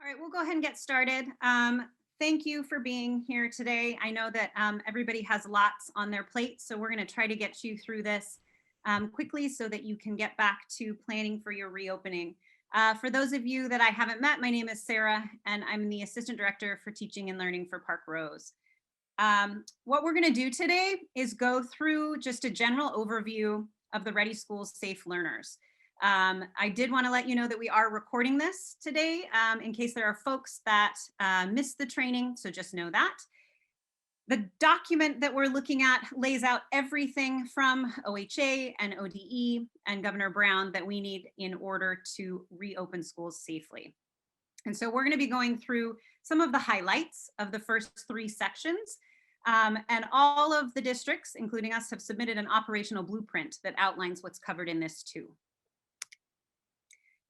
All right, we'll go ahead and get started. Thank you for being here today. I know that everybody has lots on their plate, so we're going to try to get you through this quickly so that you can get back to planning for your reopening. For those of you that I haven't met, my name is Sarah, and I'm the Assistant Director for Teaching and Learning for Park Rose. What we're going to do today is go through just a general overview of the Ready Schools Safe Learners. I did want to let you know that we are recording this today in case there are folks that missed the training, so just know that. The document that we're looking at lays out everything from OHA and ODE and Governor Brown that we need in order to reopen schools safely. And so we're going to be going through some of the highlights of the first three sections. And all of the districts, including us, have submitted an operational blueprint that outlines what's covered in this too.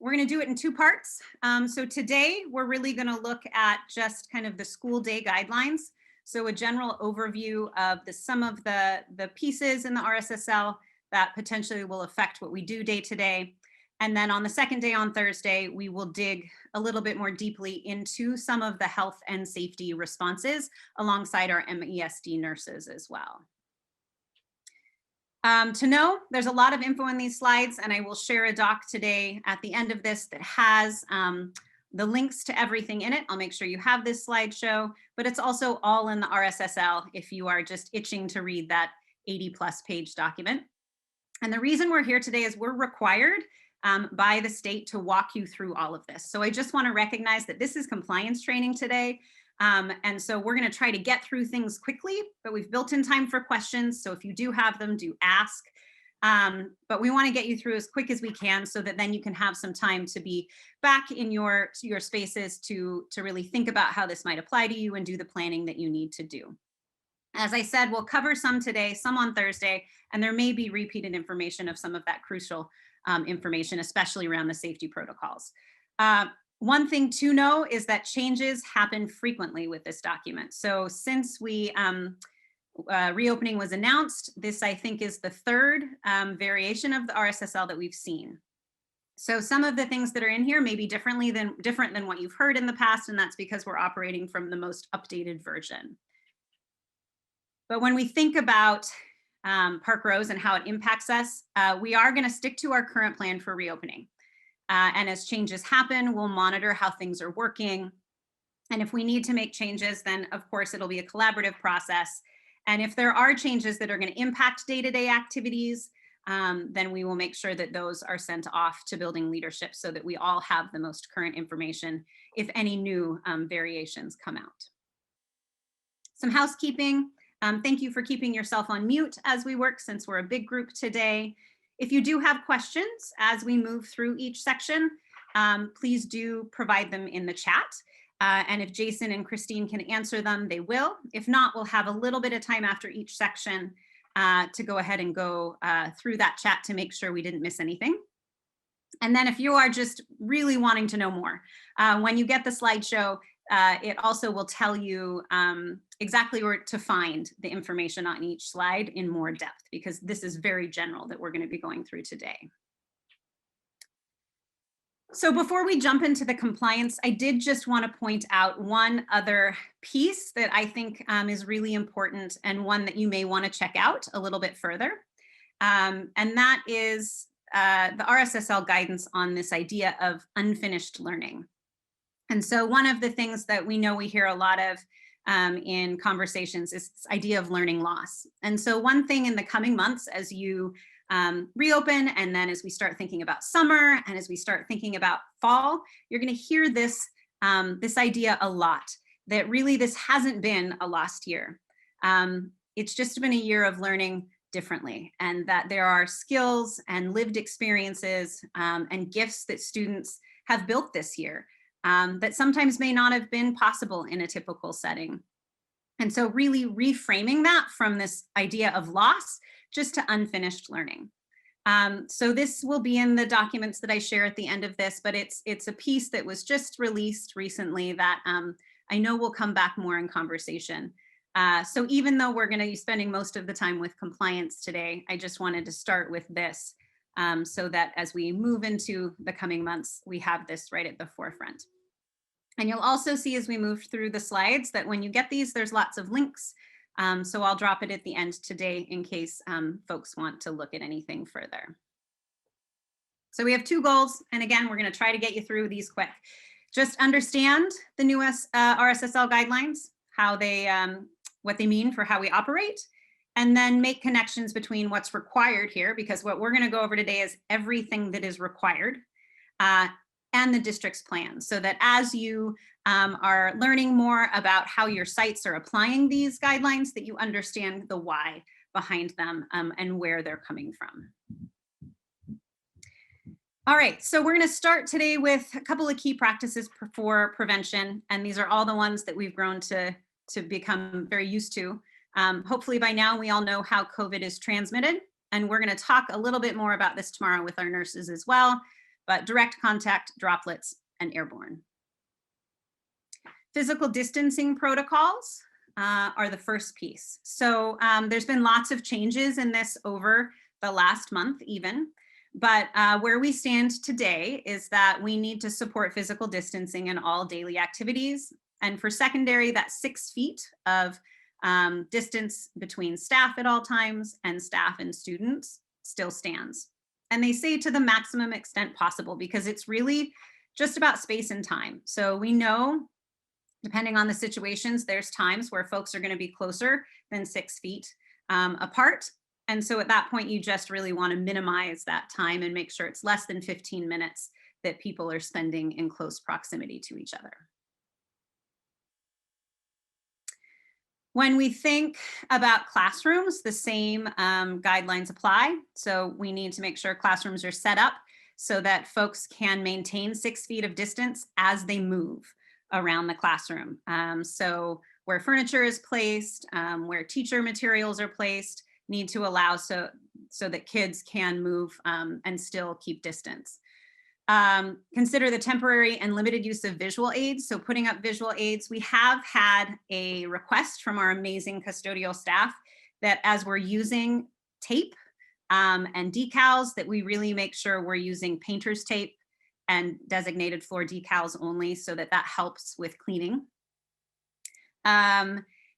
We're going to do it in two parts. So today we're really going to look at just kind of the school day guidelines. So a general overview of some of the pieces in the RSSL that potentially will affect what we do day to day. And then on the second day on Thursday, we will dig a little bit more deeply into some of the health and safety responses alongside our MESD nurses as well. To know, there's a lot of info in these slides, and I will share a doc today at the end of this that has the links to everything in it. I'll make sure you have this slideshow, but it's also all in the RSSL if you are just itching to read that 80+ page document. And the reason we're here today is we're required by the state to walk you through all of this. So I just want to recognize that this is compliance training today. And so we're going to try to get through things quickly, but we've built in time for questions. So if you do have them, do ask. But we want to get you through as quick as we can so that then you can have some time to be back in your spaces to really think about how this might apply to you and do the planning that you need to do. As I said, we'll cover some today, some on Thursday, and there may be repeated information of some of that crucial information, especially around the safety protocols. One thing to know is that changes happen frequently with this document. So since reopening was announced, this I think is the third variation of the RSSL that we've seen. So some of the things that are in here may be different than what you've heard in the past, and that's because we're operating from the most updated version. But when we think about Park Rose and how it impacts us, we are going to stick to our current plan for reopening. And as changes happen, we'll monitor how things are working. And if we need to make changes, then of course it'll be a collaborative process. And if there are changes that are going to impact day-to-day activities, then we will make sure that those are sent off to building leadership so that we all have the most current information if any new variations come out. Some housekeeping. Thank you for keeping yourself on mute as we work, since we're a big group today. If you do have questions as we move through each section, please do provide them in the chat. And if Jason and Christine can answer them, they will. If not, we'll have a little bit of time after each section to go ahead and go through that chat to make sure we didn't miss anything. And then if you are just really wanting to know more, when you get the slideshow, it also will tell you exactly where to find the information on each slide in more depth, because this is very general that we're going to be going through today. So before we jump into the compliance, I did just want to point out one other piece that I think is really important, and one that you may want to check out a little bit further. And that is the RSSL guidance on this idea of unfinished learning. And so one of the things that we know we hear a lot of in conversations is this idea of learning loss. And so one thing in the coming months, as you reopen, and then as we start thinking about summer, and as we start thinking about fall, you're going to hear this, this idea a lot, that really this hasn't been a lost year. It's just been a year of learning differently, and that there are skills and lived experiences and gifts that students have built this year that sometimes may not have been possible in a typical setting. And so really reframing that from this idea of loss just to unfinished learning. So this will be in the documents that I share at the end of this, but it's a piece that was just released recently that I know will come back more in conversation. So even though we're going to be spending most of the time with compliance today, I just wanted to start with this so that as we move into the coming months, we have this right at the forefront. And you'll also see as we move through the slides that when you get these, there's lots of links. So I'll drop it at the end today in case folks want to look at anything further. So we have 2 goals. And again, we're going to try to get you through these quick. Just understand the newest RSSL guidelines, how they, what they mean for how we operate, and then make connections between what's required here, because what we're going to go over today is everything that is required and the district's plan, so that as you are learning more about how your sites are applying these guidelines, that you understand the why behind them and where they're coming from. All right, so we're going to start today with a couple of key practices for prevention, and these are all the ones that we've grown to become very used to. Hopefully by now we all know how COVID is transmitted, and we're going to talk a little bit more about this tomorrow with our nurses as well, but direct contact, droplets, and airborne. Physical distancing protocols are the first piece. So there's been lots of changes in this over the last month even. But where we stand today is that we need to support physical distancing in all daily activities. And for secondary, that's 6 feet of distance between staff at all times and staff and students still stands. And they say to the maximum extent possible, because it's really just about space and time. So we know, depending on the situations, there's times where folks are going to be closer than 6 feet apart. And so at that point, you just really want to minimize that time and make sure it's less than 15 minutes that people are spending in close proximity to each other. When we think about classrooms, the same guidelines apply. So we need to make sure classrooms are set up so that folks can maintain 6 feet of distance as they move around the classroom. So where furniture is placed, where teacher materials are placed, need to allow so that kids can move and still keep distance. Consider the temporary and limited use of visual aids. So putting up visual aids, we have had a request from our amazing custodial staff that as we're using tape and decals, that we really make sure we're using painter's tape and designated floor decals only, so that that helps with cleaning.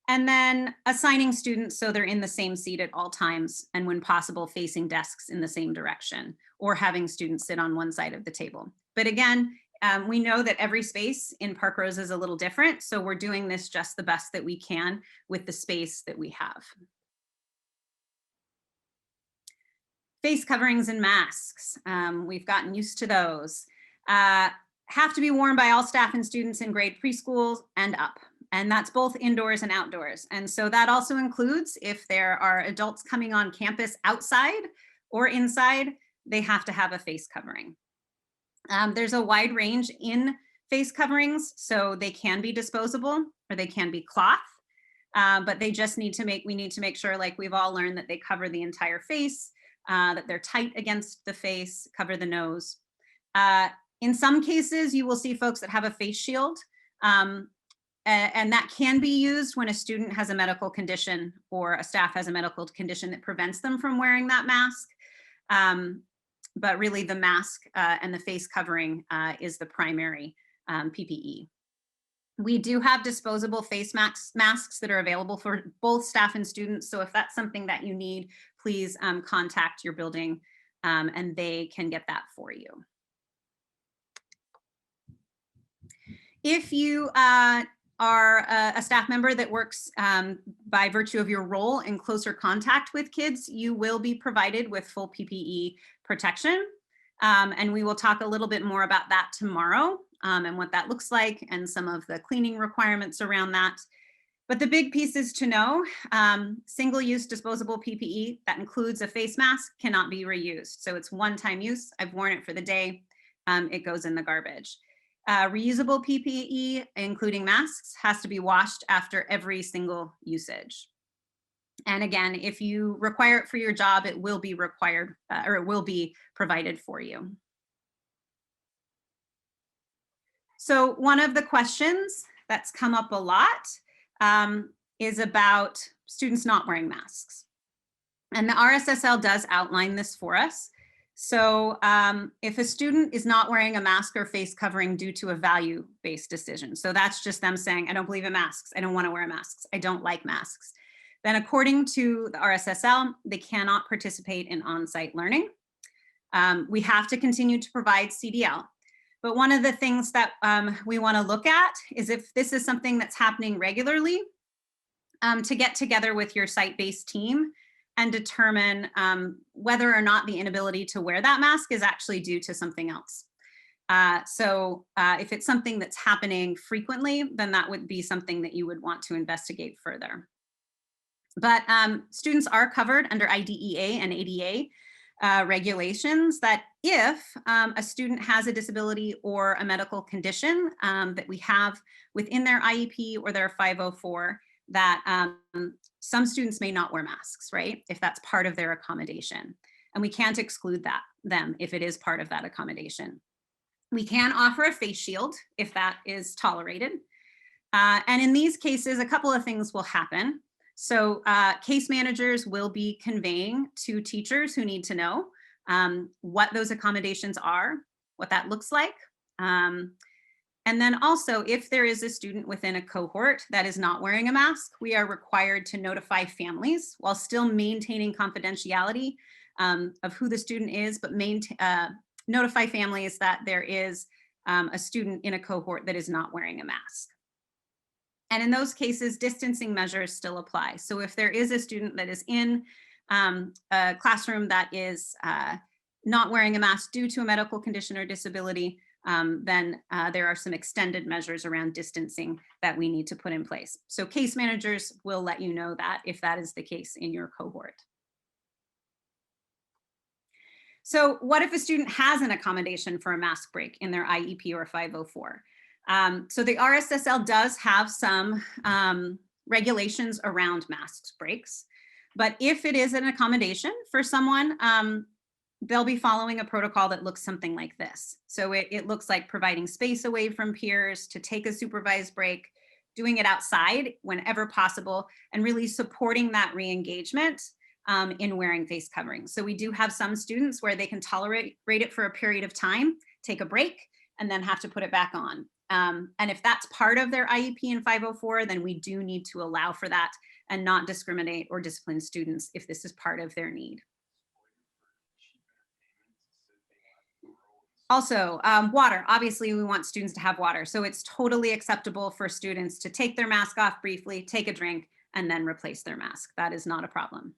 And then assigning students so they're in the same seat at all times, and when possible, facing desks in the same direction, or having students sit on one side of the table. But again, we know that every space in Park Rose is a little different, so we're doing this just the best that we can with the space that we have. Face coverings and masks, we've gotten used to those. Have to be worn by all staff and students in grade preschools and up. And that's both indoors and outdoors. And so that also includes if there are adults coming on campus outside or inside, they have to have a face covering. There's a wide range in face coverings, so they can be disposable or they can be cloth, but they just need to we need to make sure, like we've all learned, that they cover the entire face, that they're tight against the face, cover the nose. In some cases, you will see folks that have a face shield. And that can be used when a student has a medical condition or a staff has a medical condition that prevents them from wearing that mask. But really the mask and the face covering is the primary PPE. We do have disposable face masks that are available for both staff and students. So if that's something that you need, please contact your building and they can get that for you. If you are a staff member that works by virtue of your role in closer contact with kids, you will be provided with full PPE protection. And we will talk a little bit more about that tomorrow and what that looks like and some of the cleaning requirements around that. But the big pieces to know, single-use disposable PPE, that includes a face mask, cannot be reused. So it's one-time use. I've worn it for the day. It goes in the garbage. Reusable PPE, including masks, has to be washed after every single usage. And again, if you require it for your job, it will be required or it will be provided for you. So one of the questions that's come up a lot is about students not wearing masks. And the RSSL does outline this for us. So if a student is not wearing a mask or face covering due to a value-based decision, so that's just them saying, I don't believe in masks, I don't want to wear masks, I don't like masks, then according to the RSSL, they cannot participate in on-site learning. We have to continue to provide CDL. But one of the things that we want to look at is if this is something that's happening regularly, to get together with your site-based team and determine whether or not the inability to wear that mask is actually due to something else. So if it's something that's happening frequently, then that would be something that you would want to investigate further. But students are covered under IDEA and ADA regulations that if a student has a disability or a medical condition that we have within their IEP or their 504, that some students may not wear masks, right? If that's part of their accommodation. And we can't exclude them if it is part of that accommodation. We can offer a face shield if that is tolerated. And in these cases, a couple of things will happen. So case managers will be conveying to teachers who need to know what those accommodations are, what that looks like. And then also, if there is a student within a cohort that is not wearing a mask, we are required to notify families while still maintaining confidentiality of who the student is, but notify families that there is a student in a cohort that is not wearing a mask. And in those cases, distancing measures still apply. So if there is a student that is in a classroom that is not wearing a mask due to a medical condition or disability, then there are some extended measures around distancing that we need to put in place. So case managers will let you know that if that is the case in your cohort. So what if a student has an accommodation for a mask break in their IEP or 504? So the RSSL does have some regulations around mask breaks, but if it is an accommodation for someone, they'll be following a protocol that looks something like this. So it looks like providing space away from peers to take a supervised break, doing it outside whenever possible, and really supporting that re-engagement in wearing face coverings. So we do have some students where they can tolerate it for a period of time, take a break, and then have to put it back on. And if that's part of their IEP and 504, then we do need to allow for that and not discriminate or discipline students if this is part of their need. Also, water. Obviously, we want students to have water. So it's totally acceptable for students to take their mask off briefly, take a drink, and then replace their mask. That is not a problem.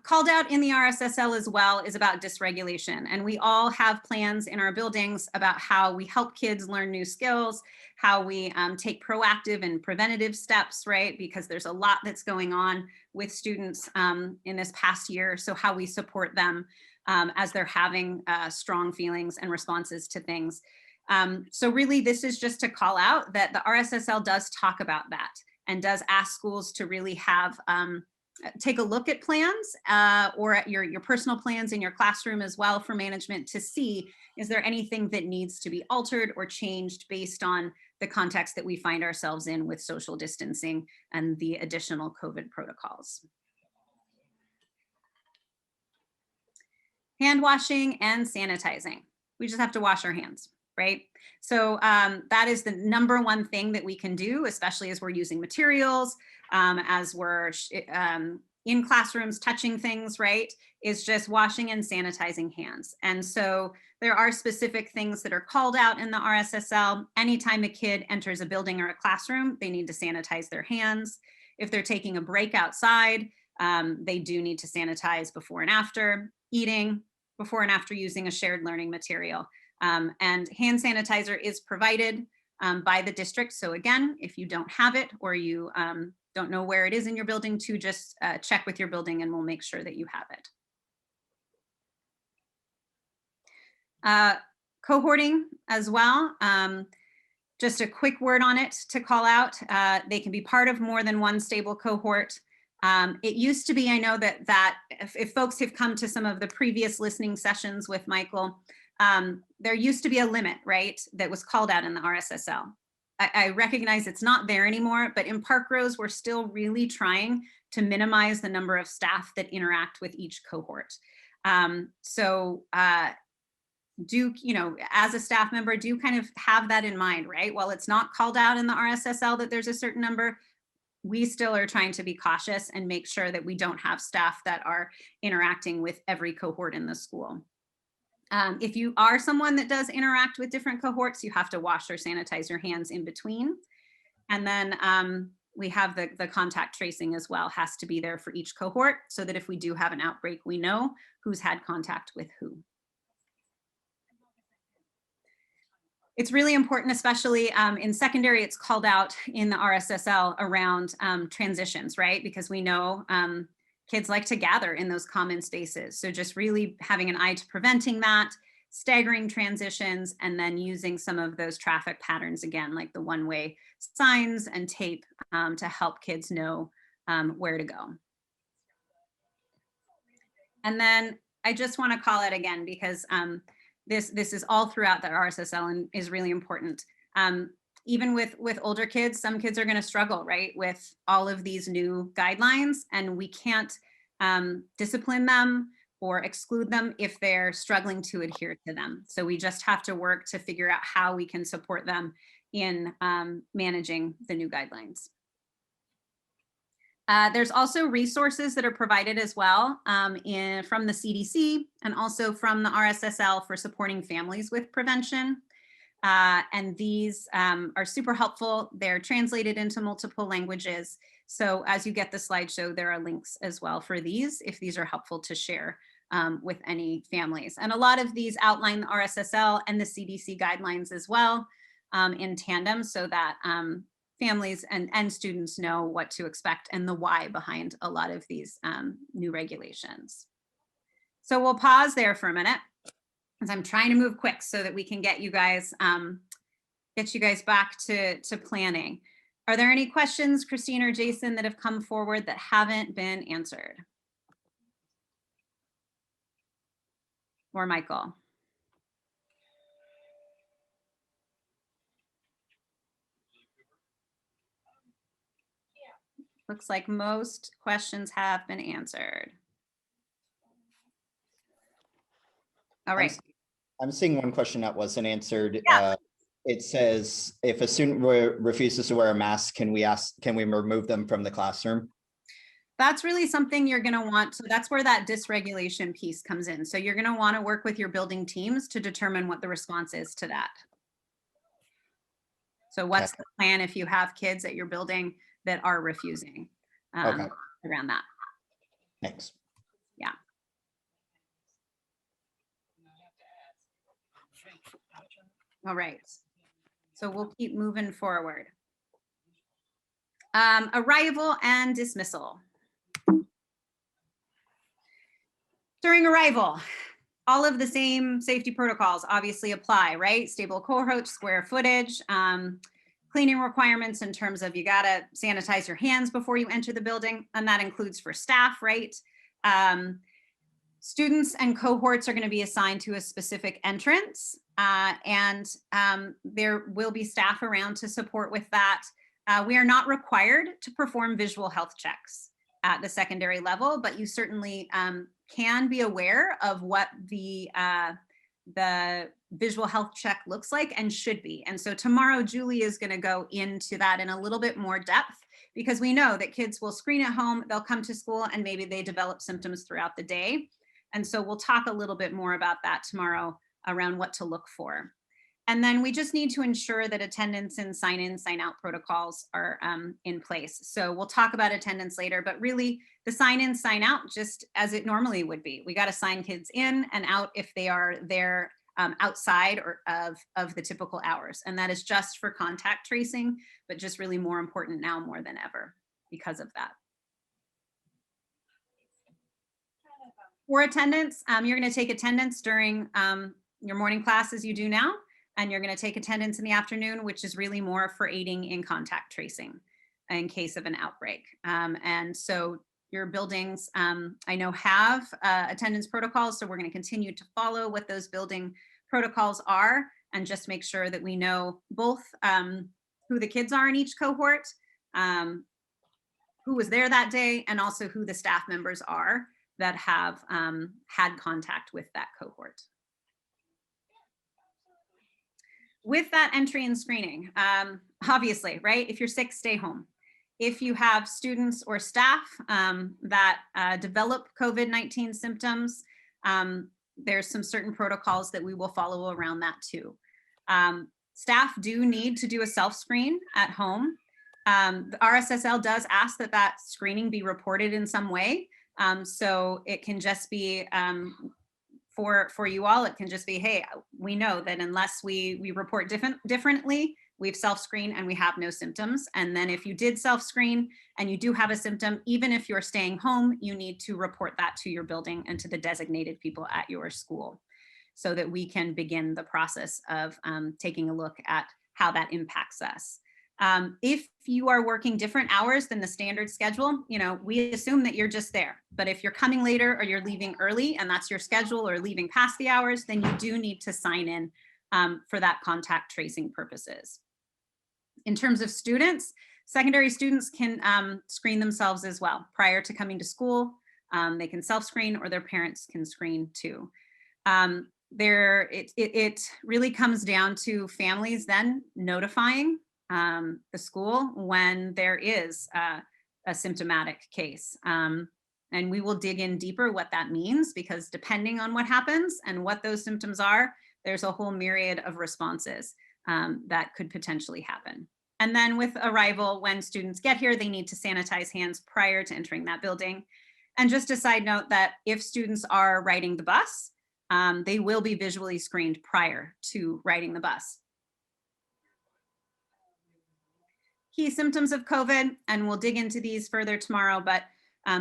Called out in the RSSL as well is about dysregulation. And we all have plans in our buildings about how we help kids learn new skills, how we take proactive and preventative steps, right? Because there's a lot that's going on with students in this past year. So how we support them as they're having strong feelings and responses to things. So really, this is just to call out that the RSSL does talk about that and does ask schools to really have take a look at plans or at your personal plans in your classroom as well for management to see, is there anything that needs to be altered or changed based on the context that we find ourselves in with social distancing and the additional COVID protocols. Hand washing and sanitizing. We just have to wash our hands, right? So that is the #1 thing that we can do, especially as we're using materials, as we're in classrooms touching things, right, is just washing and sanitizing hands. And so there are specific things that are called out in the RSSL. Anytime a kid enters a building or a classroom, they need to sanitize their hands. If they're taking a break outside, they do need to sanitize before and after eating, before and after using a shared learning material. And hand sanitizer is provided by the district. So again, if you don't have it or you don't know where it is in your building, to just check with your building and we'll make sure that you have it. Cohorting as well. Just a quick word on it to call out. They can be part of more than one stable cohort. It used to be, I know that if folks have come to some of the previous listening sessions with Michael, there used to be a limit, right, that was called out in the RSSL. I recognize it's not there anymore, but in Park Rose, we're still really trying to minimize the number of staff that interact with each cohort. Do, you know, as a staff member, do kind of have that in mind, right? While it's not called out in the RSSL that there's a certain number, we still are trying to be cautious and make sure that we don't have staff that are interacting with every cohort in the school. If you are someone that does interact with different cohorts, you have to wash or sanitize your hands in between. And then we have the contact tracing as well, has to be there for each cohort so that if we do have an outbreak, we know who's had contact with who. It's really important, especially in secondary, it's called out in the RSSL around transitions, right? Because we know kids like to gather in those common spaces. So just really having an eye to preventing that, staggering transitions, and then using some of those traffic patterns again, like the one-way signs and tape to help kids know where to go. And then I just want to call it again because this is all throughout the RSSL and is really important. Even with older kids, some kids are going to struggle, right, with all of these new guidelines, and we can't discipline them or exclude them if they're struggling to adhere to them. So we just have to work to figure out how we can support them in managing the new guidelines. There's also resources that are provided as well from the CDC and also from the RSSL for supporting families with prevention. And these are super helpful. They're translated into multiple languages. So as you get the slideshow, there are links as well for these, if these are helpful to share with any families. And a lot of these outline the RSSL and the CDC guidelines as well in tandem so that families and students know what to expect and the why behind a lot of these new regulations. So we'll pause there for a minute as I'm trying to move quick so that we can get you guys back to planning. Are there any questions, Christine or Jason, that have come forward that haven't been answered? Or Michael? Looks like most questions have been answered. All right. I'm seeing one question that wasn't answered. Yeah. It says, if a student refuses to wear a mask, can we remove them from the classroom? That's really something you're going to want. So that's where that dysregulation piece comes in. So you're going to want to work with your building teams to determine what the response is to that. So what's the plan if you have kids at your building that are refusing around that? Thanks. Yeah. All right. So we'll keep moving forward. Arrival and dismissal. During arrival, all of the same safety protocols obviously apply, right? Stable cohort, square footage, cleaning requirements in terms of you gotta sanitize your hands before you enter the building, and that includes for staff, right? Students and cohorts are going to be assigned to a specific entrance, and there will be staff around to support with that. We are not required to perform visual health checks at the secondary level, but you certainly can be aware of what the visual health check looks like and should be. And so tomorrow, Julie is going to go into that in a little bit more depth, because we know that kids will screen at home, they'll come to school, and maybe they develop symptoms throughout the day. And so we'll talk a little bit more about that tomorrow around what to look for. And then we just need to ensure that attendance and sign-in, sign-out protocols are in place. So we'll talk about attendance later, but really the sign-in, sign-out just as it normally would be. We got to sign kids in and out if they are there outside or of the typical hours. And that is just for contact tracing, but just really more important now more than ever because of that. For attendance, you're going to take attendance during your morning class as you do now, and you're going to take attendance in the afternoon, which is really more for aiding in contact tracing in case of an outbreak. And so your buildings, I know, have attendance protocols, so we're going to continue to follow what those building protocols are and just make sure that we know both who the kids are in each cohort, who was there that day and also who the staff members are that have had contact with that cohort. With that entry and screening, obviously, right? If you're sick, stay home. If you have students or staff that develop COVID-19 symptoms, there's some certain protocols that we will follow around that too. Staff do need to do a self-screen at home. The RSSL does ask that that screening be reported in some way. So it can just be for you all, it can just be, hey, we know that unless we report differently, we've self-screened and we have no symptoms. And then if you did self-screen and you do have a symptom, even if you're staying home, you need to report that to your building and to the designated people at your school so that we can begin the process of taking a look at how that impacts us. If you are working different hours than the standard schedule, we assume that you're just there. But if you're coming later or you're leaving early and that's your schedule or leaving past the hours, then you do need to sign in for that contact tracing purposes. In terms of students, secondary students can screen themselves as well. Prior to coming to school, they can self-screen or their parents can screen too. It really comes down to families then notifying the school when there is a symptomatic case. And we will dig in deeper what that means, because depending on what happens and what those symptoms are, there's a whole myriad of responses that could potentially happen. And then with arrival, when students get here, they need to sanitize hands prior to entering that building. And just a side note that if students are riding the bus, they will be visually screened prior to riding the bus. Key symptoms of COVID, and we'll dig into these further tomorrow, but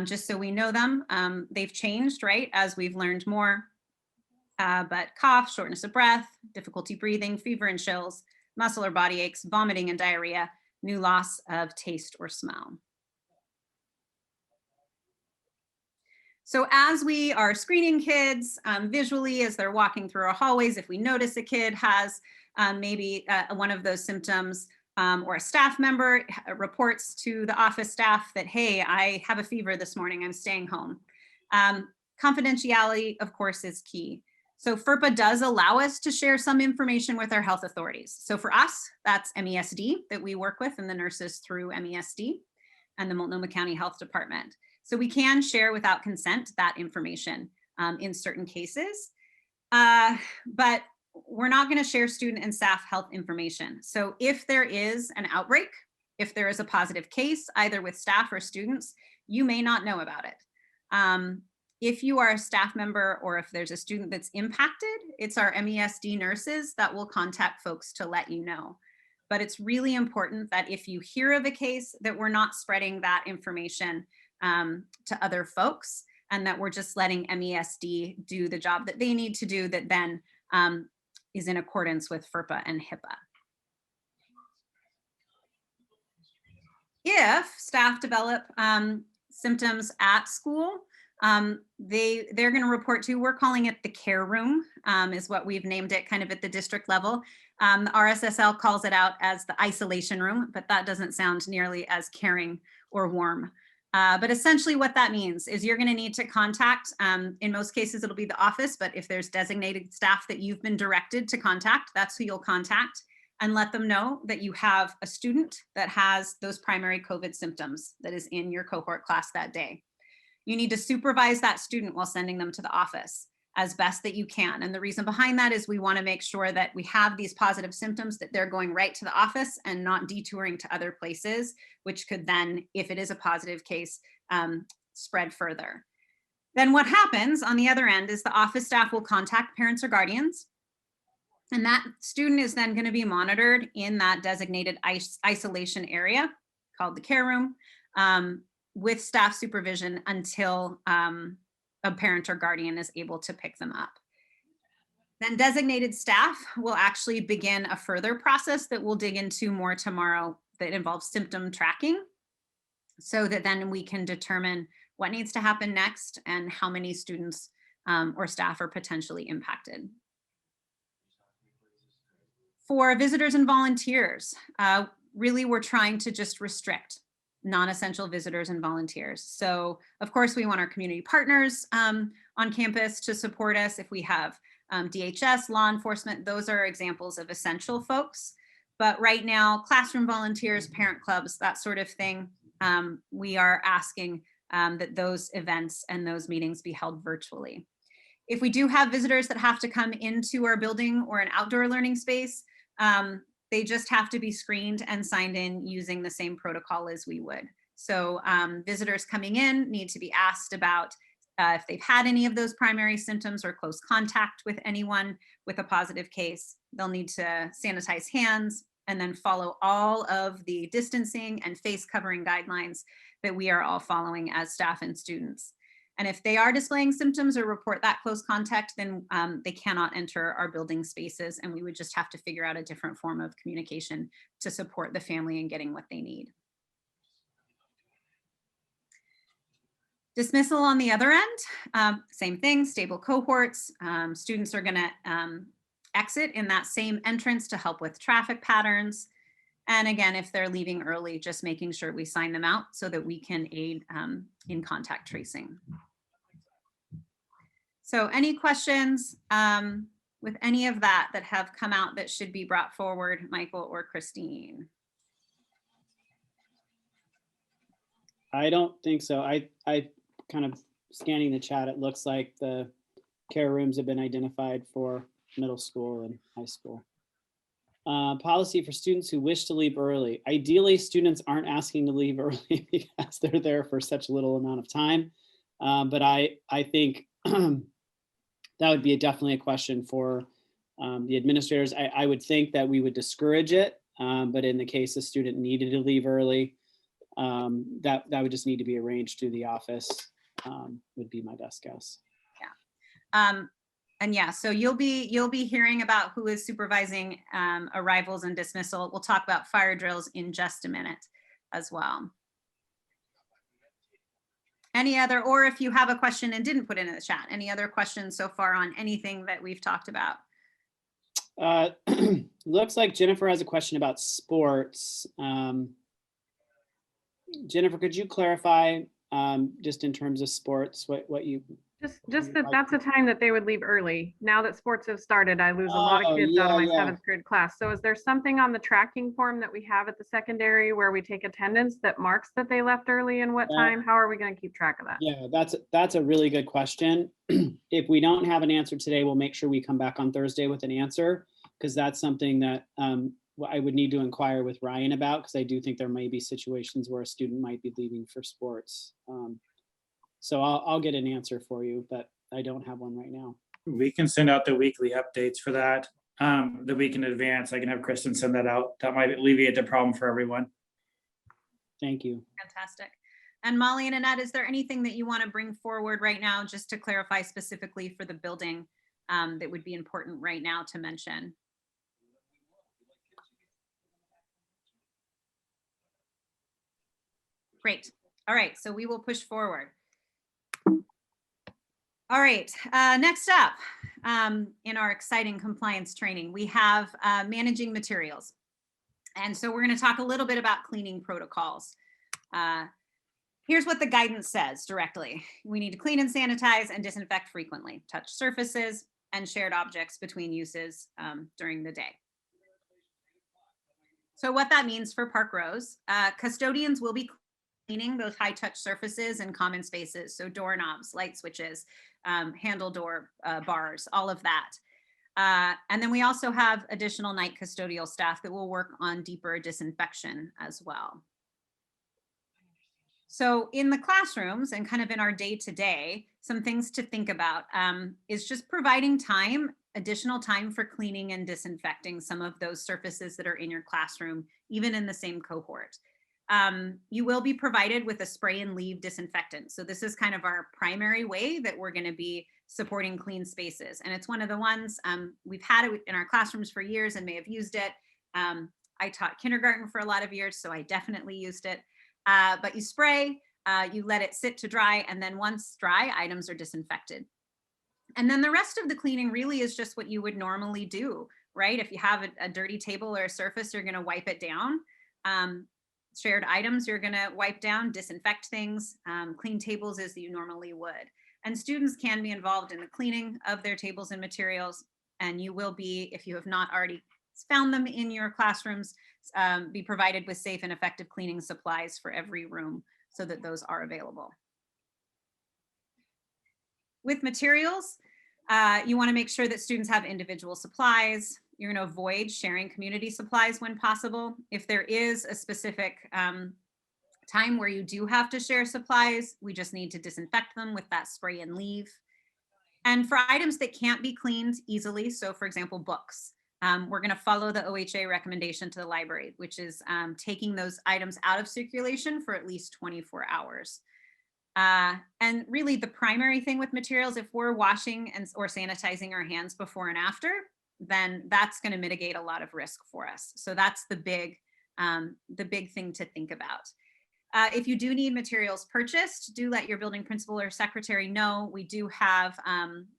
just so we know them, they've changed, right, as we've learned more. But cough, shortness of breath, difficulty breathing, fever and chills, muscle or body aches, vomiting and diarrhea, new loss of taste or smell. So as we are screening kids visually, as they're walking through our hallways, if we notice a kid has maybe one of those symptoms, or a staff member reports to the office staff that, hey, I have a fever this morning, I'm staying home. Confidentiality, of course, is key. So FERPA does allow us to share some information with our health authorities. So for us, that's MESD that we work with and the nurses through MESD and the Multnomah County Health Department. So we can share without consent that information in certain cases, but we're not going to share student and staff health information. So if there is an outbreak, if there is a positive case, either with staff or students, you may not know about it. If you are a staff member or if there's a student that's impacted, it's our MESD nurses that will contact folks to let you know. But it's really important that if you hear of a case, that we're not spreading that information to other folks, and that we're just letting MESD do the job that they need to do that then is in accordance with FERPA and HIPAA. If staff develop symptoms at school, they're going to report to, we're calling it the care room, is what we've named it kind of at the district level. The RSSL calls it out as the isolation room, but that doesn't sound nearly as caring or warm. But essentially what that means is you're going to need to contact, in most cases, it'll be the office, but if there's designated staff that you've been directed to contact, that's who you'll contact, and let them know that you have a student that has those primary COVID symptoms that is in your cohort class that day. You need to supervise that student while sending them to the office as best that you can. And the reason behind that is we want to make sure that we have these positive symptoms, that they're going right to the office and not detouring to other places, which could then, if it is a positive case, spread further. Then what happens on the other end is the office staff will contact parents or guardians, and that student is then going to be monitored in that designated isolation area called the care room with staff supervision until a parent or guardian is able to pick them up. Then designated staff will actually begin a further process that we'll dig into more tomorrow that involves symptom tracking, so that then we can determine what needs to happen next and how many students or staff are potentially impacted. For visitors and volunteers, really we're trying to just restrict. non-essential visitors and volunteers. So of course we want our community partners on campus to support us. If we have DHS, law enforcement, those are examples of essential folks. But right now, classroom volunteers, parent clubs, that sort of thing, we are asking that those events and those meetings be held virtually. If we do have visitors that have to come into our building or an outdoor learning space, they just have to be screened and signed in using the same protocol as we would. So visitors coming in need to be asked about if they've had any of those primary symptoms or close contact with anyone with a positive case. They'll need to sanitize hands and then follow all of the distancing and face covering guidelines that we are all following as staff and students. And if they are displaying symptoms or report that close contact, then they cannot enter our building spaces, and we would just have to figure out a different form of communication to support the family in getting what they need. Dismissal on the other end, same thing, stable cohorts. Students are gonna exit in that same entrance to help with traffic patterns. And again, if they're leaving early, just making sure we sign them out so that we can aid in contact tracing. So any questions with any of that have come out that should be brought forward, Michael or Christine? I don't think so. I kind of scanning the chat, it looks like the care rooms have been identified for middle school and high school. Policy for students who wish to leave early. Ideally, students aren't asking to leave early because they're there for such a little amount of time. But I think that would be definitely a question for the administrators. I would think that we would discourage it, but in the case a student needed to leave early, that would just need to be arranged through the office, would be my best guess. Yeah. And yeah, so you'll be hearing about who is supervising arrivals and dismissal. We'll talk about fire drills in just a minute as well. Any other, or if you have a question and didn't put it in the chat, any other questions so far on anything that we've talked about? Looks like Jennifer has a question about sports. Jennifer, could you clarify just in terms of sports, what you just that that's a time that they would leave early. Now that sports have started, I lose a lot of kids out of my 7th grade class. So is there something on the tracking form that we have at the secondary where we take attendance that marks that they left early and what time? How are we going to keep track of that? Yeah, that's a really good question. If we don't have an answer today, we'll make sure we come back on Thursday with an answer, because that's something that I would need to inquire with Ryan about, because I do think there may be situations where a student might be leaving for sports. So I'll get an answer for you, but I don't have one right now. We can send out the weekly updates for that the week in advance. I can have Kristen send that out. That might alleviate the problem for everyone. Thank you. Fantastic. And Molly and Annette, is there anything that you want to bring forward right now, just to clarify specifically for the building that would be important right now to mention? Great. All right, so we will push forward. All right, next up in our exciting compliance training, we have managing materials. And so we're going to talk a little bit about cleaning protocols. Here's what the guidance says directly. We need to clean and sanitize and disinfect frequently, touch surfaces and shared objects between uses during the day. So what that means for Park Rose, custodians will be cleaning those high touch surfaces and common spaces. So doorknobs, light switches, handle door bars, all of that. And then we also have additional night custodial staff that will work on deeper disinfection as well. So in the classrooms and kind of in our day-to-day, some things to think about is just providing time, additional time for cleaning and disinfecting some of those surfaces that are in your classroom, even in the same cohort. You will be provided with a spray and leave disinfectant. So this is kind of our primary way that we're going to be supporting clean spaces. And it's one of the ones we've had it in our classrooms for years and may have used it. I taught kindergarten for a lot of years, so I definitely used it. But you spray, you let it sit to dry, and then once dry, items are disinfected. And then the rest of the cleaning really is just what you would normally do, right? If you have a dirty table or a surface, you're going to wipe it down. shared items you're going to wipe down, disinfect things, clean tables as you normally would. And students can be involved in the cleaning of their tables and materials. And you will be, if you have not already found them in your classrooms, be provided with safe and effective cleaning supplies for every room so that those are available. With materials, you want to make sure that students have individual supplies. You're going to avoid sharing community supplies when possible. If there is a specific time where you do have to share supplies, we just need to disinfect them with that spray and leave. And for items that can't be cleaned easily, so for example, books, we're going to follow the OHA recommendation to the library, which is taking those items out of circulation for at least 24 hours. And really the primary thing with materials, if we're washing or sanitizing our hands before and after, then that's going to mitigate a lot of risk for us. So that's the big thing to think about. If you do need materials purchased, do let your building principal or secretary know. We do have,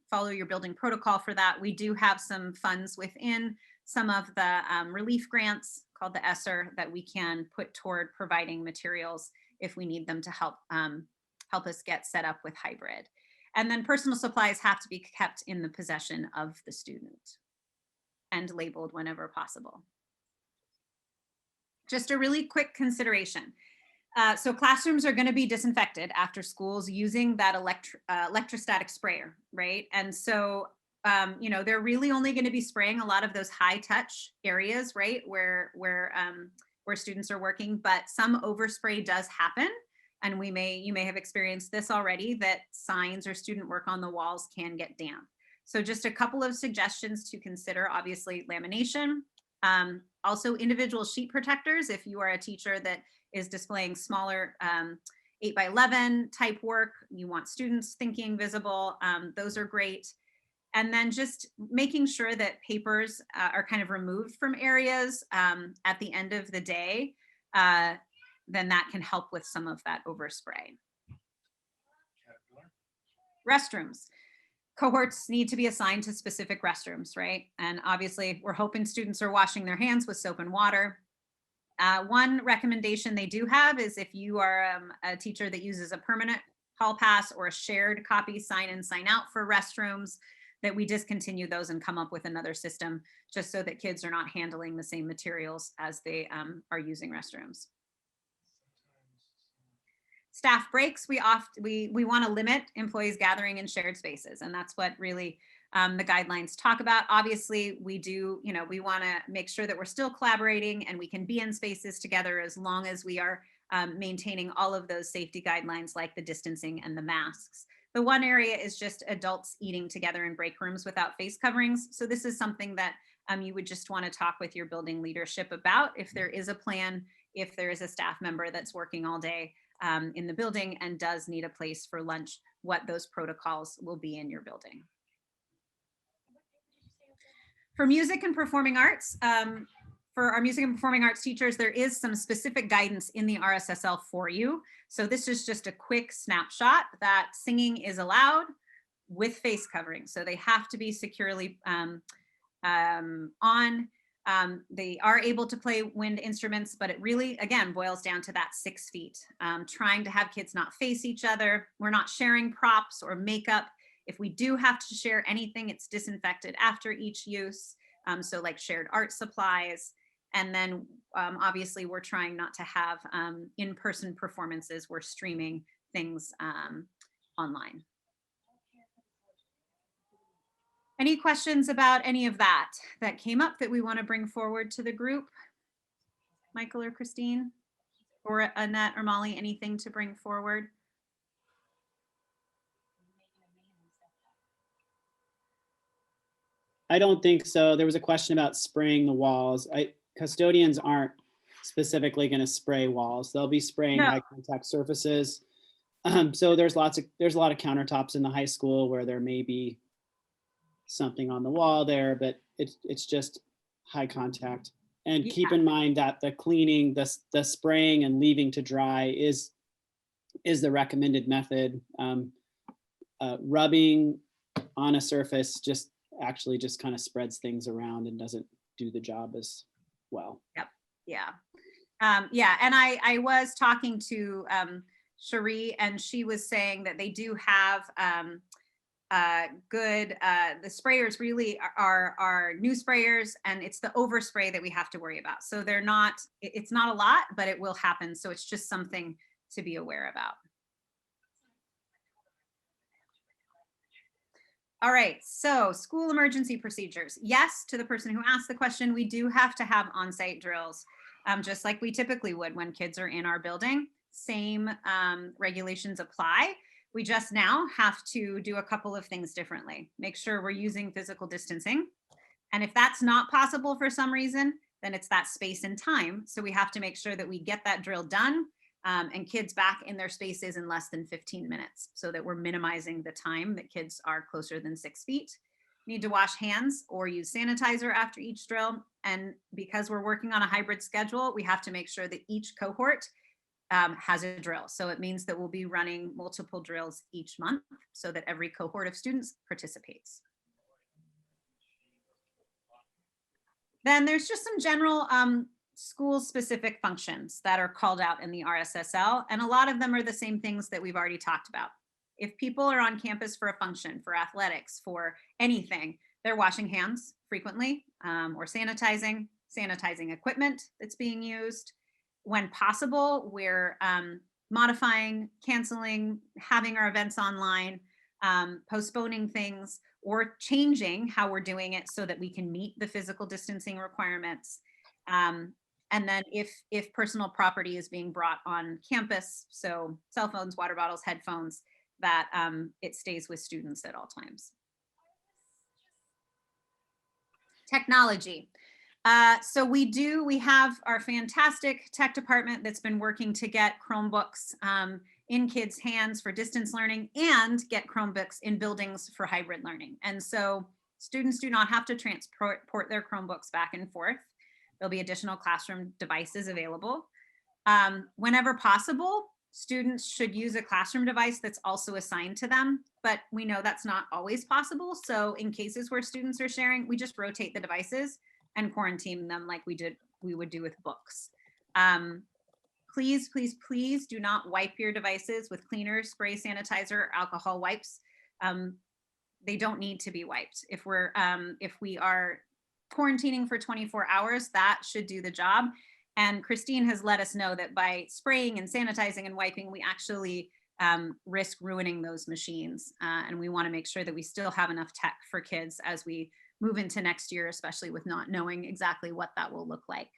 follow your building protocol for that. We do have some funds within some of the relief grants called the ESSER that we can put toward providing materials if we need them to help us get set up with hybrid. And then personal supplies have to be kept in the possession of the student and labeled whenever possible. Just a really quick consideration. So classrooms are going to be disinfected after schools using that electrostatic sprayer, right? And so, you know, they're really only going to be spraying a lot of those high touch areas, right? Where students are working, but some overspray does happen. And you may have experienced this already, that signs or student work on the walls can get damp. So just a couple of suggestions to consider, obviously lamination, also individual sheet protectors. If you are a teacher that is displaying smaller 8x11 type work, you want students thinking visible, those are great. And then just making sure that papers are kind of removed from areas at the end of the day, then that can help with some of that overspray. Restrooms. Cohorts need to be assigned to specific restrooms, right? And obviously we're hoping students are washing their hands with soap and water. One recommendation they do have is if you are a teacher that uses a permanent hall pass or a shared copy sign in, sign out for restrooms, that we discontinue those and come up with another system just so that kids are not handling the same materials as they are using restrooms. Staff breaks, we want to limit employees gathering in shared spaces, and that's what really the guidelines talk about. Obviously, we do, you know, we want to make sure that we're still collaborating and we can be in spaces together as long as we are maintaining all of those safety guidelines like the distancing and the masks. The one area is just adults eating together in break rooms without face coverings. So this is something that you would just want to talk with your building leadership about if there is a plan, if there is a staff member that's working all day in the building and does need a place for lunch, what those protocols will be in your building. For music and performing arts, for our music and performing arts teachers, there is some specific guidance in the RSSL for you. So this is just a quick snapshot that singing is allowed with face covering. So they have to be securely on. They are able to play wind instruments, but it really, again, boils down to that 6 feet. Trying to have kids not face each other. We're not sharing props or makeup. If we do have to share anything, it's disinfected after each use. So like shared art supplies. And then obviously we're trying not to have in-person performances. We're streaming things online. Any questions about any of that came up that we want to bring forward to the group? Michael or Christine or Annette or Molly, anything to bring forward? I don't think so. There was a question about spraying the walls. Custodians aren't specifically going to spray walls. They'll be spraying high contact surfaces. So there's a lot of countertops in the high school where there may be something on the wall there, but it's just high contact. And keep in mind that the cleaning, the spraying and leaving to dry is the recommended method. Rubbing on a surface just kind of spreads things around and doesn't do the job as well. Yep. Yeah. Yeah, and I was talking to Cherie, and she was saying that they do have good, the sprayers really are new sprayers, and it's the overspray that we have to worry about. So they're not, it's not a lot, but it will happen. So it's just something to be aware about. All right, so school emergency procedures. Yes, to the person who asked the question, we do have to have on-site drills, just like we typically would when kids are in our building. Same regulations apply. We just now have to do a couple of things differently. Make sure we're using physical distancing. And if that's not possible for some reason, then it's that space and time. So we have to make sure that we get that drill done and kids back in their spaces in less than 15 minutes so that we're minimizing the time that kids are closer than 6 feet. Need to wash hands or use sanitizer after each drill. And because we're working on a hybrid schedule, we have to make sure that each cohort has a drill. So it means that we'll be running multiple drills each month so that every cohort of students participates. Then there's just some general school specific functions that are called out in the RSSL. And a lot of them are the same things that we've already talked about. If people are on campus for a function, for athletics, for anything, they're washing hands frequently or sanitizing equipment that's being used. When possible, we're modifying, canceling, having our events online, postponing things, or changing how we're doing it so that we can meet the physical distancing requirements. And then if personal property is being brought on campus, so cell phones, water bottles, headphones, that it stays with students at all times. Technology. So we have our fantastic tech department that's been working to get Chromebooks in kids' hands for distance learning and get Chromebooks in buildings for hybrid learning. And so students do not have to transport their Chromebooks back and forth. There'll be additional classroom devices available. Whenever possible, students should use a classroom device that's also assigned to them, but we know that's not always possible. So in cases where students are sharing, we just rotate the devices and quarantine them like we would do with books. Please, please, please do not wipe your devices with cleaner, spray, sanitizer, or alcohol wipes. They don't need to be wiped. If we are quarantining for 24 hours, that should do the job. And Christine has let us know that by spraying and sanitizing and wiping, we actually risk ruining those machines. And we want to make sure that we still have enough tech for kids as we move into next year, especially with not knowing exactly what that will look like.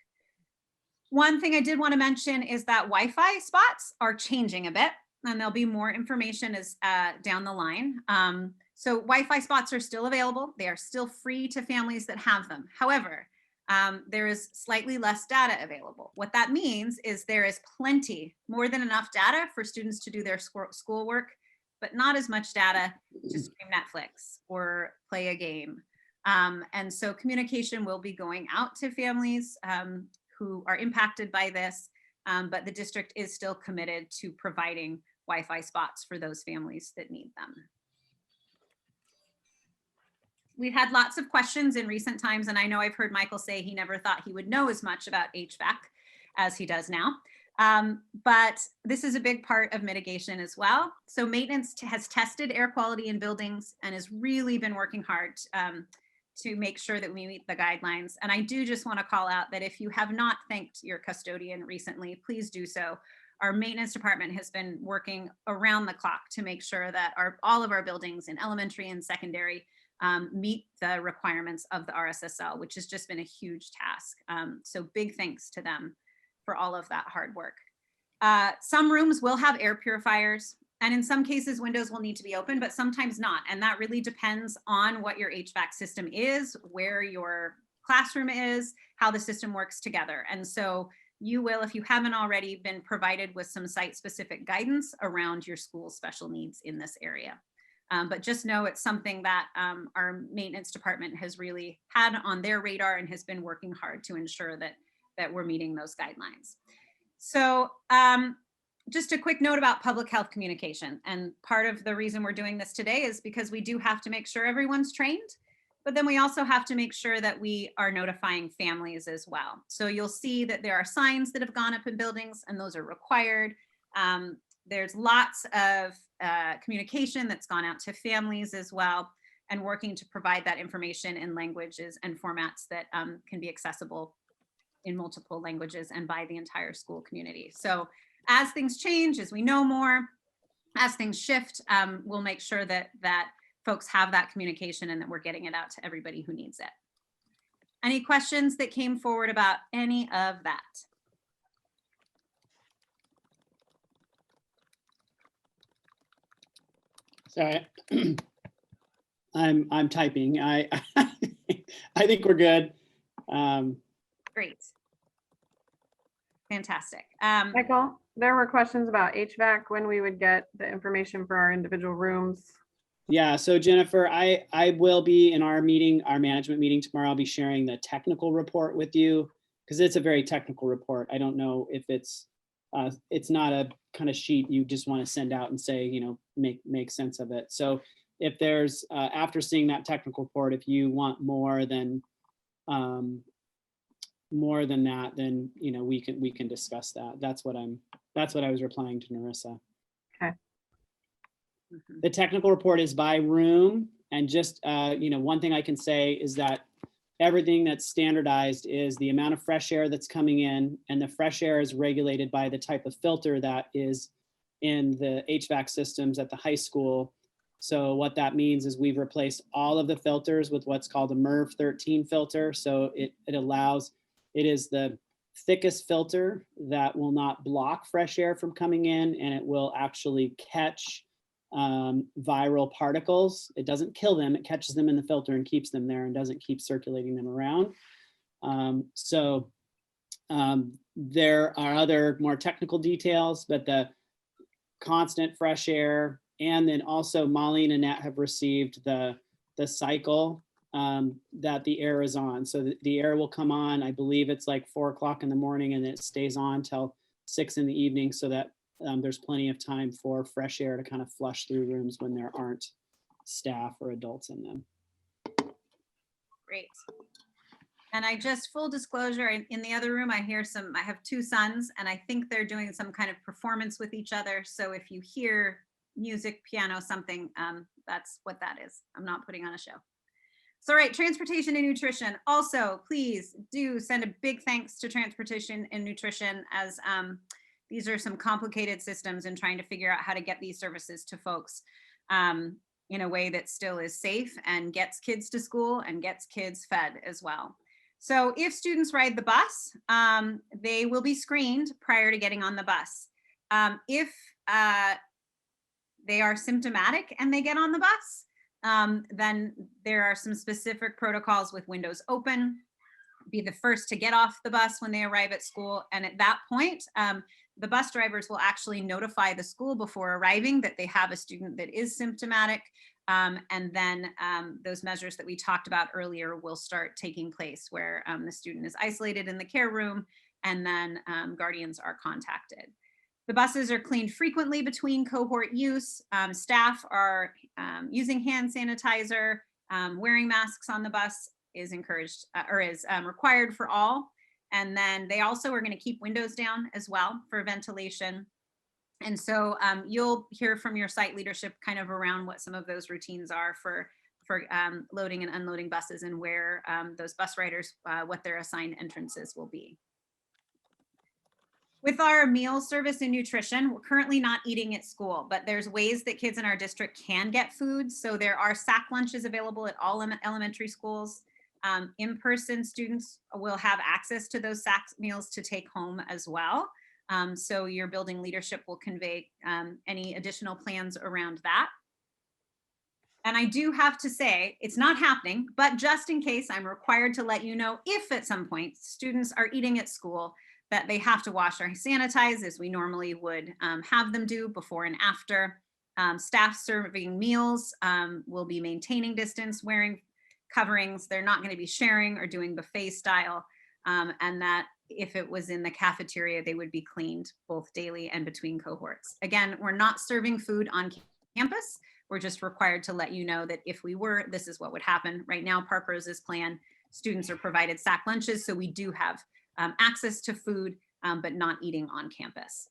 One thing I did want to mention is that Wi-Fi spots are changing a bit, and there'll be more information as down the line. So Wi-Fi spots are still available. They are still free to families that have them. However, there is slightly less data available. What that means is there is plenty, more than enough data for students to do their schoolwork, but not as much data to stream Netflix or play a game. And so communication will be going out to families who are impacted by this, but the district is still committed to providing Wi-Fi spots for those families that need them. We've had lots of questions in recent times, and I know I've heard Michael say he never thought he would know as much about HVAC as he does now. But this is a big part of mitigation as well. So maintenance has tested air quality in buildings and has really been working hard to make sure that we meet the guidelines. And I do just want to call out that if you have not thanked your custodian recently, please do so. Our maintenance department has been working around the clock to make sure that all of our buildings in elementary and secondary meet the requirements of the RSSL, which has just been a huge task. So big thanks to them for all of that hard work. Some rooms will have air purifiers, and in some cases windows will need to be open, but sometimes not. And that really depends on what your HVAC system is, where your classroom is, how the system works together. And so you will, if you haven't already, been provided with some site-specific guidance around your school's special needs in this area. But just know it's something that our maintenance department has really had on their radar and has been working hard to ensure that we're meeting those guidelines. So just a quick note about public health communication. And part of the reason we're doing this today is because we do have to make sure everyone's trained. But then we also have to make sure that we are notifying families as well. So you'll see that there are signs that have gone up in buildings, and those are required. There's lots of communication that's gone out to families as well, and working to provide that information in languages and formats that can be accessible in multiple languages and by the entire school community. So as things change, as we know more, as things shift, we'll make sure that folks have that communication and that we're getting it out to everybody who needs it. Any questions that came forward about any of that? Sorry, I'm typing. I think we're good. Great. Fantastic. Michael, there were questions about HVAC, when we would get the information for our individual rooms. Yeah, so Jennifer, I will be in our meeting, our management meeting tomorrow. I'll be sharing the technical report with you because it's a very technical report. I don't know if it's not a kind of sheet you just want to send out and say, you know, make sense of it. So if there's after seeing that technical report, if you want more than that, then you know we can discuss that. That's what I was replying to Narissa. Okay. The technical report is by room, and just you know, one thing I can say is that everything that's standardized is the amount of fresh air that's coming in, and the fresh air is regulated by the type of filter that is in the HVAC systems at the high school. So what that means is we've replaced all of the filters with what's called a MERV 13 filter. So it is the thickest filter that will not block fresh air from coming in, and it will actually catch viral particles. It doesn't kill them, it catches them in the filter and keeps them there and doesn't keep circulating them around. There are other more technical details, but the constant fresh air, and then also Molly and Annette have received the cycle that the air is on. So the air will come on, I believe it's like 4 o'clock in the morning, and it stays on till 6 in the evening, so that there's plenty of time for fresh air to kind of flush through rooms when there aren't staff or adults in them. Great. And I just, full disclosure, in the other room, I have 2 sons, and I think they're doing some kind of performance with each other. So if you hear music, piano, something, that's what that is. I'm not putting on a show. So, all right, transportation and nutrition. Also, please do send a big thanks to transportation and nutrition, as these are some complicated systems and trying to figure out how to get these services to folks in a way that still is safe and gets kids to school and gets kids fed as well. So if students ride the bus, they will be screened prior to getting on the bus. If they are symptomatic and they get on the bus, then there are some specific protocols with windows open. Be the first to get off the bus when they arrive at school. And at that point, the bus drivers will actually notify the school before arriving that they have a student that is symptomatic. And then those measures that we talked about earlier will start taking place, where the student is isolated in the care room, and then guardians are contacted. The buses are cleaned frequently between cohort use. Staff are using hand sanitizer. Wearing masks on the bus is encouraged or is required for all. And then they also are going to keep windows down as well for ventilation. And so you'll hear from your site leadership kind of around what some of those routines are for loading and unloading buses, and where those bus riders, what their assigned entrances will be. With our meal service and nutrition, we're currently not eating at school, but there's ways that kids in our district can get food. So there are sack lunches available at all elementary schools. In-person students will have access to those sack meals to take home as well. So your building leadership will convey any additional plans around that. And I do have to say, it's not happening, but just in case, I'm required to let you know if at some point students are eating at school, that they have to wash or sanitize as we normally would have them do before and after. Staff serving meals will be maintaining distance, wearing coverings. They're not going to be sharing or doing buffet style. And that if it was in the cafeteria, they would be cleaned both daily and between cohorts. Again, we're not serving food on campus. We're just required to let you know that if we were, this is what would happen. Right now, Park Rose's plan, students are provided sack lunches, so we do have access to food, but not eating on campus.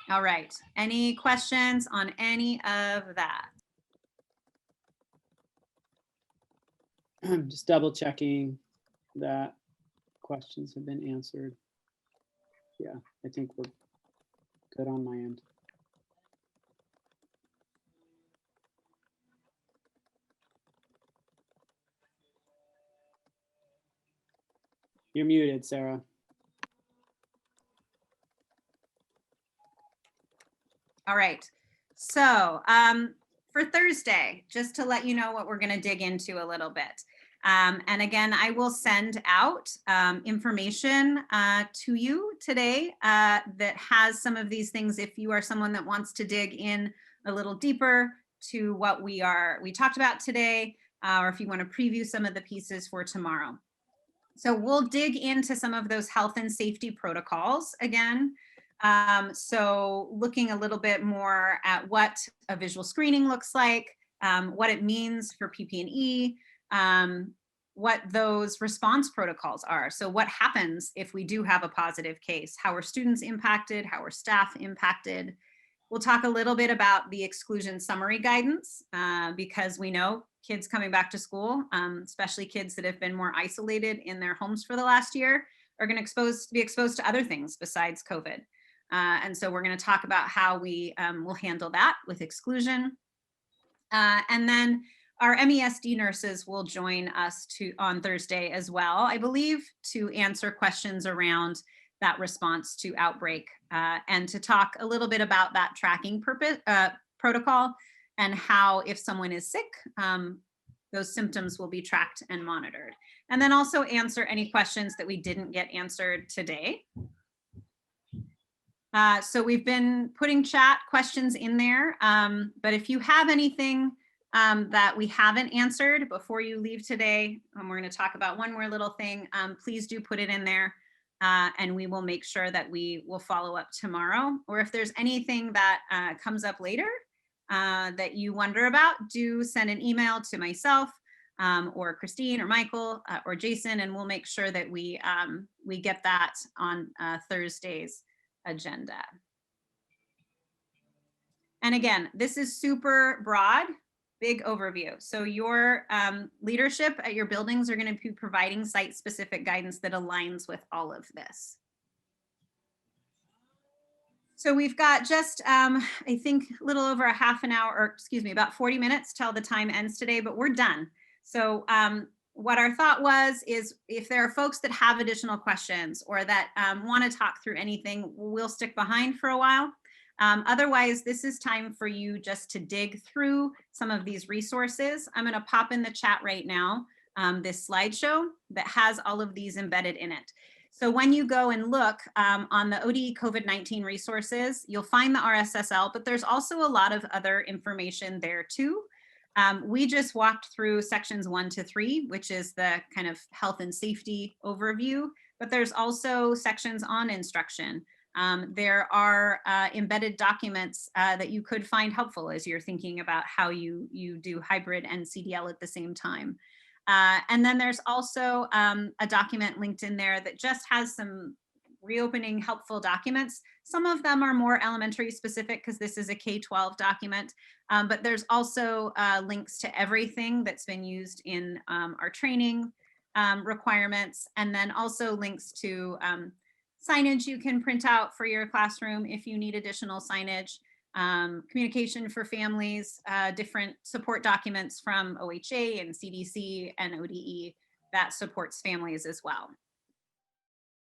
All right, any questions on any of that? Just double checking that questions have been answered. Yeah, I think we're good on my end. You're muted, Sarah. All right, so for Thursday, just to let you know what we're going to dig into a little bit. And again, I will send out information to you today that has some of these things if you are someone that wants to dig in a little deeper to what we talked about today, or if you want to preview some of the pieces for tomorrow. So we'll dig into some of those health and safety protocols again. So looking a little bit more at what a visual screening looks like, what it means for PP&E, what those response protocols are. So what happens if we do have a positive case? How are students impacted? How are staff impacted? We'll talk a little bit about the exclusion summary guidance because we know kids coming back to school, especially kids that have been more isolated in their homes for the last year, are going to be exposed to other things besides COVID. And so we're going to talk about how we will handle that with exclusion. And then our MESD nurses will join us on Thursday as well, I believe, to answer questions around that response to outbreak and to talk a little bit about that tracking protocol and how if someone is sick, those symptoms will be tracked and monitored. And then also answer any questions that we didn't get answered today. So we've been putting chat questions in there, but if you have anything that we haven't answered before you leave today, we're going to talk about one more little thing, please do put it in there and we will make sure that we will follow up tomorrow. Or if there's anything that comes up later that you wonder about, do send an email to myself or Christine or Michael or Jason, and we'll make sure that we get that on Thursday's agenda. And again, this is super broad, big overview. So your leadership at your buildings are going to be providing site-specific guidance that aligns with all of this. So we've got just, I think, a little over a half an hour, or excuse me, about 40 minutes till the time ends today, but we're done. So what our thought was is if there are folks that have additional questions or that want to talk through anything, we'll stick behind for a while. Otherwise, this is time for you just to dig through some of these resources. I'm going to pop in the chat right now this slideshow that has all of these embedded in it. So when you go and look on the ODE COVID-19 resources, you'll find the RSSL, but there's also a lot of other information there too. We just walked through sections 1 to 3, which is the kind of health and safety overview, but there's also sections on instruction. There are embedded documents that you could find helpful as you're thinking about how you do hybrid and CDL at the same time. And then there's also a document linked in there that just has some reopening helpful documents. Some of them are more elementary specific because this is a K-12 document, but there's also links to everything that's been used in our training requirements, and then also links to signage you can print out for your classroom if you need additional signage, communication for families, different support documents from OHA and CDC and ODE that supports families as well.